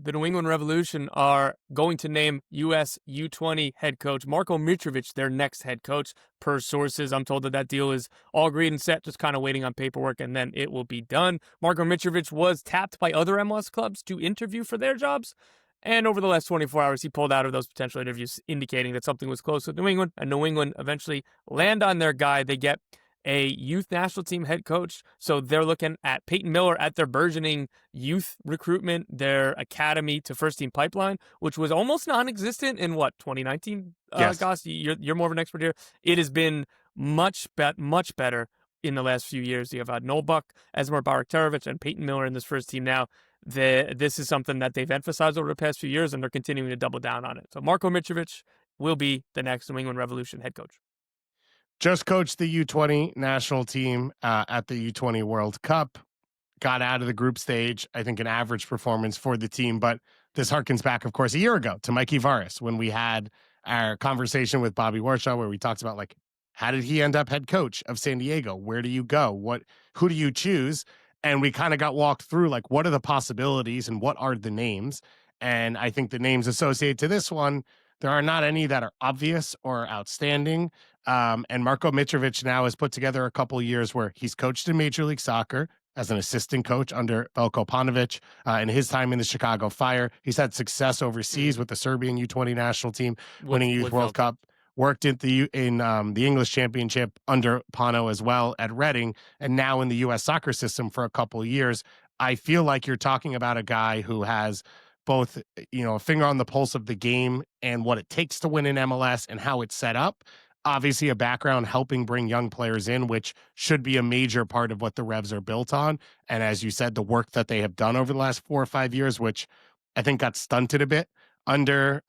the New England Revolution are going to name US U20 head coach Marko Mitrovic their next head coach. Per sources, I'm told that deal is all agreed and set, just kind of waiting on paperwork, and then it will be done. Marko Mitrovic was tapped by other MLS clubs to interview for their jobs, and over the last 24 hours, he pulled out of those potential interviews, indicating that something was close with New England, and New England eventually land on their guy. They get a youth national team head coach. So they're looking at Peyton Miller at their burgeoning youth recruitment, their academy to first team pipeline, which was almost non-existent in 2019? Yes. Goss, you're more of an expert here. It has been much better in the last few years. You have had Noel Buck, Esmer Baraktarovic, and Peyton Miller in this first team now. This is something that they've emphasized over the past few years, and they're continuing to double down on it. So Marko Mitrovic will be the next New England Revolution head coach. Just coached the U20 national team at the U20 World Cup, got out of the group stage. I think an average performance for the team, but this harkens back, of course, a year ago to Mikey Varis when we had our conversation with Bobby Warshaw, where we talked about how did he end up head coach of San Diego? Where do you go? Who do you choose? And we kind of got walked through what are the possibilities and what are the names? And I think the names associated to this one, there are not any that are obvious or outstanding. And Marko Mitrovic now has put together a couple of years where he's coached in Major League Soccer as an assistant coach under Veljko Paunovic in his time in the Chicago Fire. He's had success overseas with the Serbian U20 national team, winning Youth World Cup. Worked in the English Championship under Pano as well at Reading, and now in the U.S. soccer system for a couple of years. I feel like you're talking about a guy who has both, a finger on the pulse of the game and what it takes to win in MLS and how it's set up. Obviously, a background helping bring young players in, which should be a major part of what the Revs are built on. And as you said, the work that they have done over the last 4 or 5 years, which I think got stunted a bit under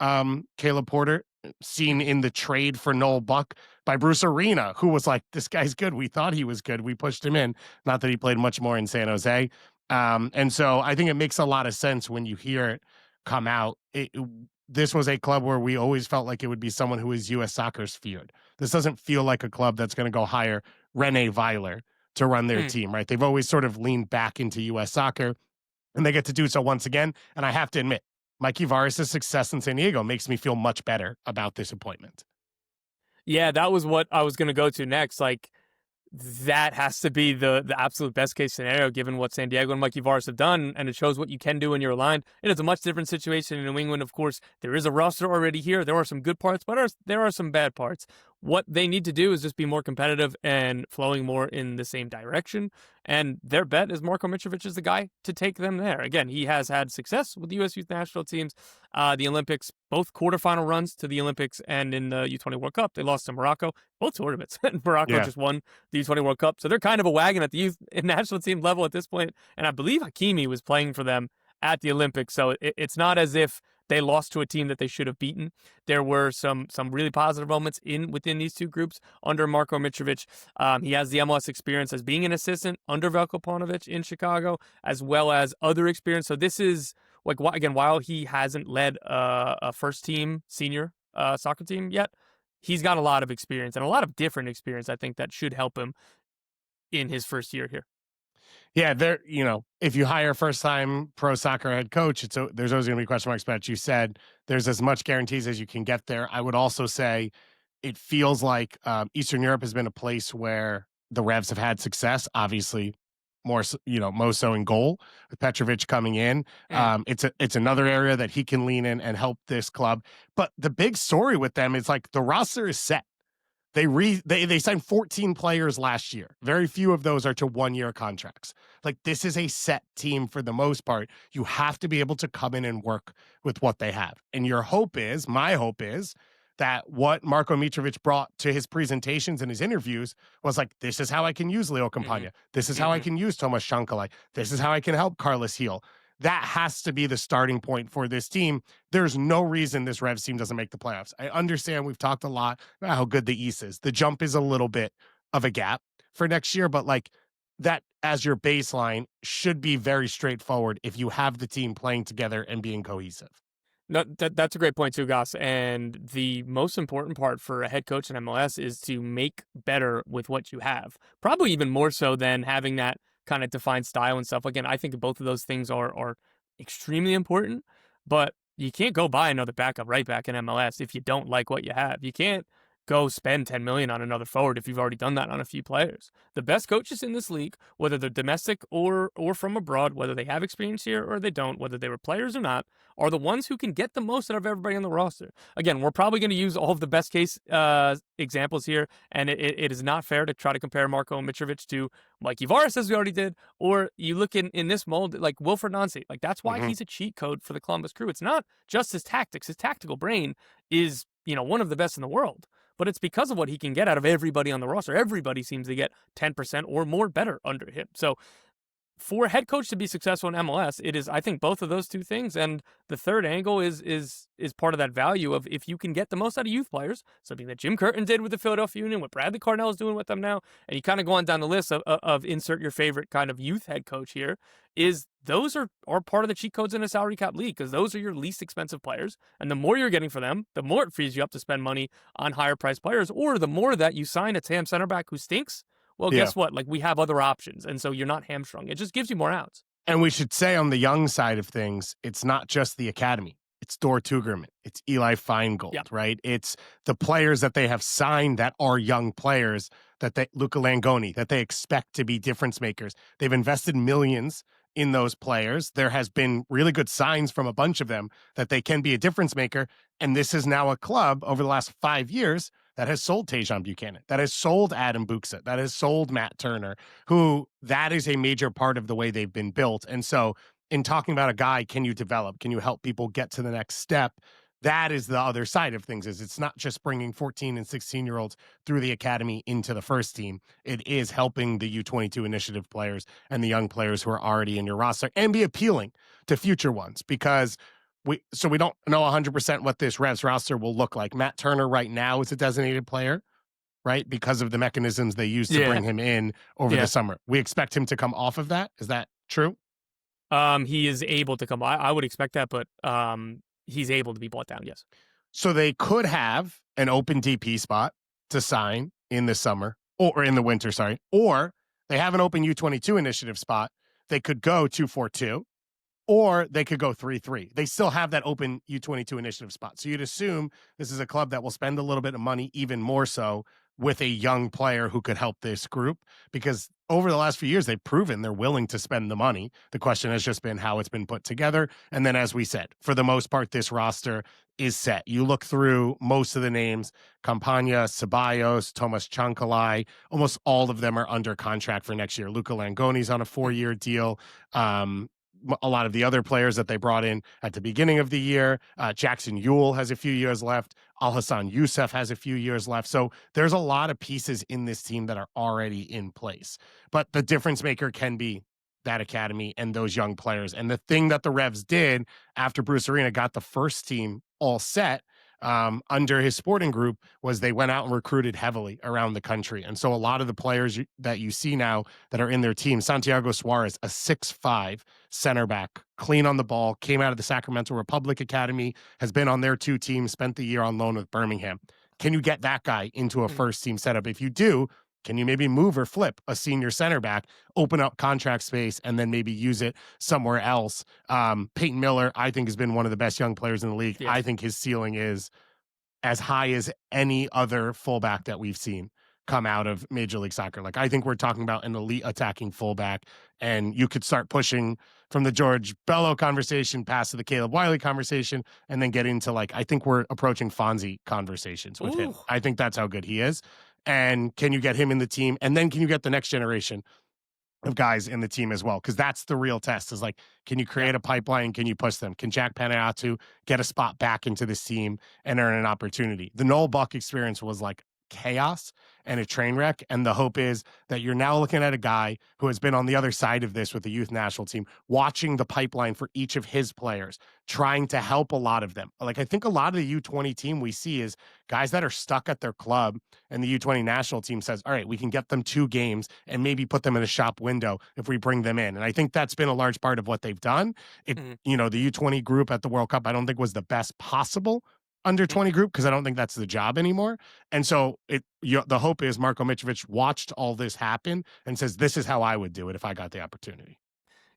Caleb Porter, seen in the trade for Noel Buck by Bruce Arena, who was like, this guy's good. We thought he was good. We pushed him in. Not that he played much more in San Jose. And so I think it makes a lot of sense when you hear it come out. This was a club where we always felt like it would be someone who is U.S. soccer's feared. This doesn't feel like a club that's going to go hire Rene Weiler to run their team, right? They've always sort of leaned back into U.S. soccer, and they get to do so once again. And I have to admit, Mikey Varis' success in San Diego makes me feel much better about this appointment. Yeah, that was what I was going to go to next. That has to be the absolute best case scenario, given what San Diego and Mikey Varis have done, and it shows what you can do when you're aligned. It is a much different situation in New England. Of course, there is a roster already here. There are some good parts, but there are some bad parts. What they need to do is just be more competitive and flowing more in the same direction. And their bet is Marko Mitrovic is the guy to take them there. Again, he has had success with the U.S. youth national teams, the Olympics, both quarterfinal runs to the Olympics and in the U20 World Cup. They lost to Morocco, both tournaments. Morocco just won the U20 World Cup. So they're kind of a wagon at the youth national team level at this point. And I believe Hakimi was playing for them at the Olympics. So it's not as if they lost to a team that they should have beaten. There were some really positive moments within these two groups under Marko Mitrovic. He has the MLS experience as being an assistant under Veljko Paunovic in Chicago, as well as other experience. So this is, again, while he hasn't led a first-team senior soccer team yet, he's got a lot of experience and a lot of different experience, I think, that should help him in his first year here. Yeah, if you hire a first-time pro soccer head coach, there's always going to be question marks. But you said there's as much guarantees as you can get there. I would also say it feels like Eastern Europe has been a place where the Revs have had success. Obviously, most so in goal with Petrovic coming in. It's another area that he can lean in and help this club. But the big story with them is the roster is set. They signed 14 players last year. Very few of those are to 1-year contracts. This is a set team for the most part. You have to be able to come in and work with what they have. And my hope is that what Marko Mitrovic brought to his presentations and his interviews was this is how I can use Leo Campagna. This is how I can use Tomas Shankala. This is how I can help Carlos Heel. That has to be the starting point for this team. There's no reason this Revs team doesn't make the playoffs. I understand we've talked a lot about how good the East is. The jump is a little bit of a gap for next year, but that as your baseline should be very straightforward if you have the team playing together and being cohesive. No, that's a great point too, Goss. And the most important part for a head coach in MLS is to make better with what you have. Probably even more so than having that kind of defined style and stuff. Again, I think both of those things are extremely important. but you can't go buy another backup right back in MLS if you don't like what you have. You can't go spend 10 million on another forward if you've already done that on a few players. The best coaches in this league, whether they're domestic or from abroad, whether they have experience here or they don't, whether they were players or not, are the ones who can get the most out of everybody on the roster. Again, we're probably going to use all of the best case examples here, and it is not fair to try to compare Marko Mitrovic to Mikey Varas, as we already did, or you look in this mold like Wilfred Nancy. Like, that's why Mhm. he's a cheat code for the Columbus Crew. It's not just his tactics. His tactical brain is, one of the best in the world, but it's because of what he can get out of everybody on the roster. Everybody seems to get 10% or more better under him. So for a head coach to be successful in MLS, it is, I think, both of those two things. And the third angle is part of that value of, if you can get the most out of youth players, something that Jim Curtin did with the Philadelphia Union, what Bradley Cardinal is doing with them now, and you kind of go on down the list of insert your favorite kind of youth head coach here, is those are part of the cheat codes in a salary cap league, because those are your least expensive players. And the more you're getting for them, the more it frees you up to spend money on higher priced players, or the more that you sign a TAM center back who stinks. Well, Yeah. guess what? Like, we have other options, and so you're not hamstrung. It just gives you more outs. And we should say, on the young side of things, it's not just the academy. It's Dor Tugerman. It's Eli Yeah. Feingold, right? It's the players that they have signed that are young players, Luca Langoni, that they expect to be difference makers. They've invested millions in those players. There has been really good signs from a bunch of them that they can be a difference maker. And this is now a club over the last 5 years that has sold Tejan Buchanan, that has sold Adam Buxa, that has sold Matt Turner, who that is a major part of the way they've been built. And so, in talking about a guy, can you develop? Can you help people get to the next step? That is the other side of things. Is it's not just bringing 14 and 16-year-olds through the academy into the first team. It is helping the U22 initiative players and the young players who are already in your roster, and be appealing to future ones, because we don't know 100% what this Revs roster will look like. Matt Turner right now is a designated player, right? Because of the mechanisms they used to Yeah. bring him in over the Yeah. summer. We expect him to come off of that. Is that true? He is able to come. I would expect that, but he's able to be bought down. Yes. So they could have an open DP spot to sign in the summer, or in the winter, sorry, or they have an open U22 initiative spot. They could go 2-4-2, or they could go 3-3. They still have that open U22 initiative spot. So you'd assume this is a club that will spend a little bit of money, even more so, with a young player who could help this group, because over the last few years, they've proven they're willing to spend the money. The question has just been how it's been put together. And then, as we said, for the most part, this roster is set. You look through most of the names: Campagna, Ceballos, Thomas Chankalai, almost all of them are under contract for next year. Luca Langoni's on a 4-year deal. A lot of the other players that they brought in at the beginning of the year, Jackson Ewell has a few years left. Al Hassan Youssef has a few years left. So there's a lot of pieces in this team that are already in place. But the difference maker can be that academy and those young players. And the thing that the Revs did after Bruce Arena got the first team all set under his sporting group was they went out and recruited heavily around the country. And so a lot of the players that you see now that are in their team, Santiago Suarez, a 6'5" center back, clean on the ball, came out of the Sacramento Republic Academy, has been on their two teams, spent the year on loan with Birmingham. Can you get that guy into a first team setup? If you do, can you maybe move or flip a senior center back, open up contract space, and then maybe use it somewhere else? Peyton Miller, I think, has been one of the best young players in the league. Yeah. I think his ceiling is as high as any other fullback that we've seen come out of Major League Soccer. Like, I think we're talking about an elite attacking fullback, and you could start pushing from the George Bello conversation past to the Caleb Wiley conversation, and then get into, like, I think we're approaching Fonzie conversations with him. Ooh. I think that's how good he is. And can you get him in the team? And then can you get the next generation of guys in the team as well? Because that's the real test, is like, can you create a pipeline? Can you push them? Can Jack Panayatu get a spot back into this team and earn an opportunity? The Noel Buck experience was like chaos and a train wreck. And the hope is that you're now looking at a guy who has been on the other side of this with the youth national team, watching the pipeline for each of his players, trying to help a lot of them. Like, I think a lot of the U20 team we see is guys that are stuck at their club, and the U20 national team says, all right, we can get them 2 games and maybe put them in a shop window if we bring them in. And I think that's been a large part of what they've done. The U20 group at the World Cup, I don't think was the best possible under 20 group, because I don't think that's the job anymore. And so the hope is Marko Mitrovic watched all this happen and says, this is how I would do it if I got the opportunity.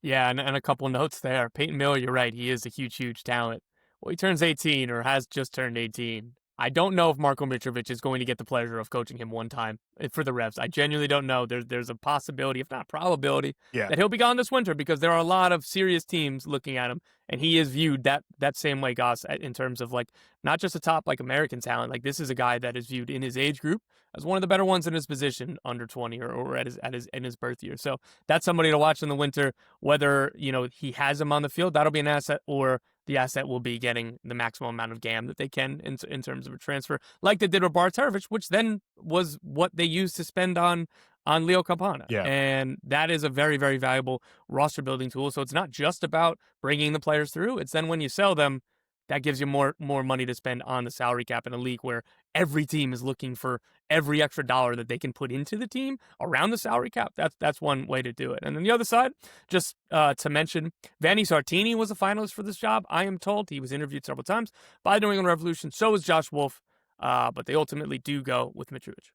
Yeah, and a couple notes there. Peyton Miller, you're right. He is a huge, huge talent. Well, he turns 18 or has just turned 18. I don't know if Marko Mitrovic is going to get the pleasure of coaching him one time for the Revs. I genuinely don't know. There's a possibility, if not probability, Yeah. that he'll be gone this winter because there are a lot of serious teams looking at him, and he is viewed that same way, Goss, in terms of like not just a top like American talent. Like this is a guy that is viewed in his age group as one of the better ones in his position under 20 or at his in his birth year. So that's somebody to watch in the winter. Whether he has him on the field, that'll be an asset, or the asset will be getting the maximum amount of GAM that they can in terms of a transfer, like they did with Bartarovich, which then was what they used to spend on Leo Campana. Yeah. And that is a very, very valuable roster building tool. So it's not just about bringing the players through. It's then when you sell them, that gives you more money to spend on the salary cap in a league where every team is looking for every extra dollar that they can put into the team around the salary cap. That's one way to do it. And then the other side, just to mention, Vanni Sartini was a finalist for this job. I am told he was interviewed several times by the New England Revolution. So was Josh Wolf, but they ultimately do go with Mitrovic.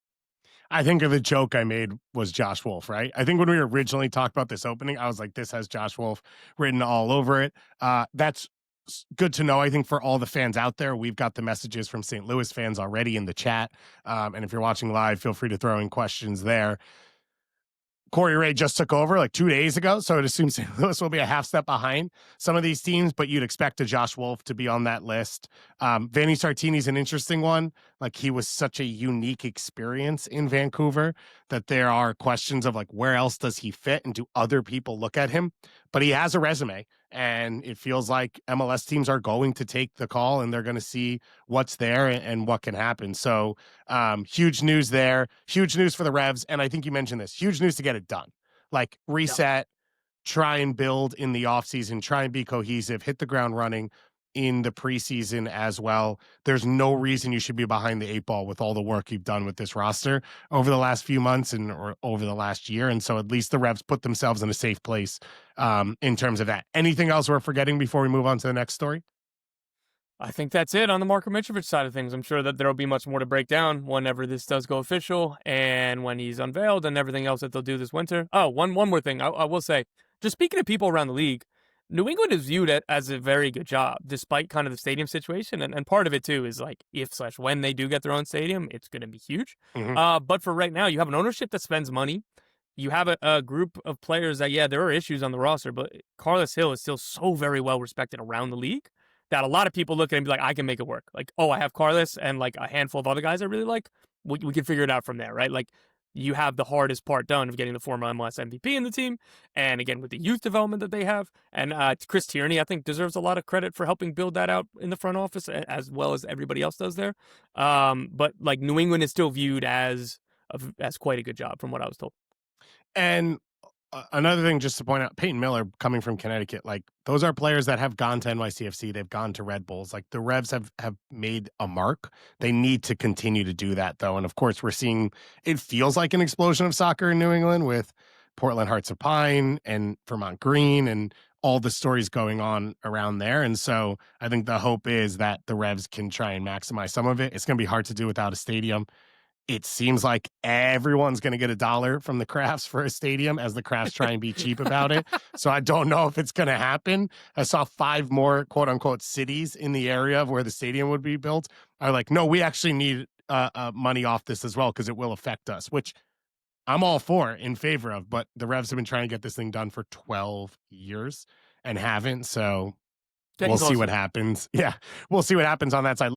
I think of the joke I made was Josh Wolf, right? I think when we originally talked about this opening, I was like, this has Josh Wolf written all over it. That's good to know. I think for all the fans out there, we've got the messages from St. Louis fans already in the chat. And if you're watching live, feel free to throw in questions there. Corey Ray just took over like 2 days ago, so I'd assume St. Louis will be a half step behind some of these teams, but you'd expect a Josh Wolf to be on that list. Vanni Sartini's an interesting one. Like he was such a unique experience in Vancouver that there are questions of like, where else does he fit and do other people look at him? But he has a resume, and it feels like MLS teams are going to take the call and they're going to see what's there and what can happen. So huge news there. Huge news for the Revs. And I think you mentioned this. Huge news to get it done. Like reset, try and build in the offseason, try and be cohesive, hit the ground running in the preseason as well. There's no reason you should be behind the eight ball with all the work you've done with this roster over the last few months or over the last year. And so at least the Revs put themselves in a safe place in terms of that. Anything else we're forgetting before we move on to the next story? I think that's it on the Marko Mitrovic side of things. I'm sure that there'll be much more to break down whenever this does go official and when he's unveiled and everything else that they'll do this winter. Oh, one more thing I will say. Just speaking to people around the league, New England is viewed as a very good job, despite kind of the stadium situation. And part of it, too, is like if/when they do get their own stadium, it's going to be huge. Mm-hmm. But for right now, you have an ownership that spends money. You have a group of players that, yeah, there are issues on the roster, but Carlos Hill is still so very well respected around the league that a lot of people look at him and be like, I can make it work. Like, oh, I have Carlos and like a handful of other guys I really like. We can figure it out from there, right? Like, you have the hardest part done of getting the former MLS MVP in the team. And again, with the youth development that they have. And Chris Tierney, I think, deserves a lot of credit for helping build that out in the front office as well as everybody else does there. But like New England is still viewed as quite a good job from what I was told. And another thing, just to point out, Peyton Miller coming from Connecticut, like those are players that have gone to NYCFC, they've gone to Red Bulls. Like the Revs have made a mark. They need to continue to do that, though. And of course, we're seeing it feels like an explosion of soccer in New England with Portland Hearts of Pine and Vermont Green and all the stories going on around there. And so I think the hope is that the Revs can try and maximize some of it. It's going to be hard to do without a stadium. It seems like everyone's going to get $1 from the Crafts for a stadium as the Crafts try and be cheap about it. So I don't know if it's going to happen. I saw 5 more quote unquote cities in the area of where the stadium would be built are like, no, we actually need money off this as well because it will affect us, which I'm all for, in favor of. But the Revs have been trying to get this thing done for 12 years and haven't. So we'll see what happens. Yeah, we'll see what happens on that side.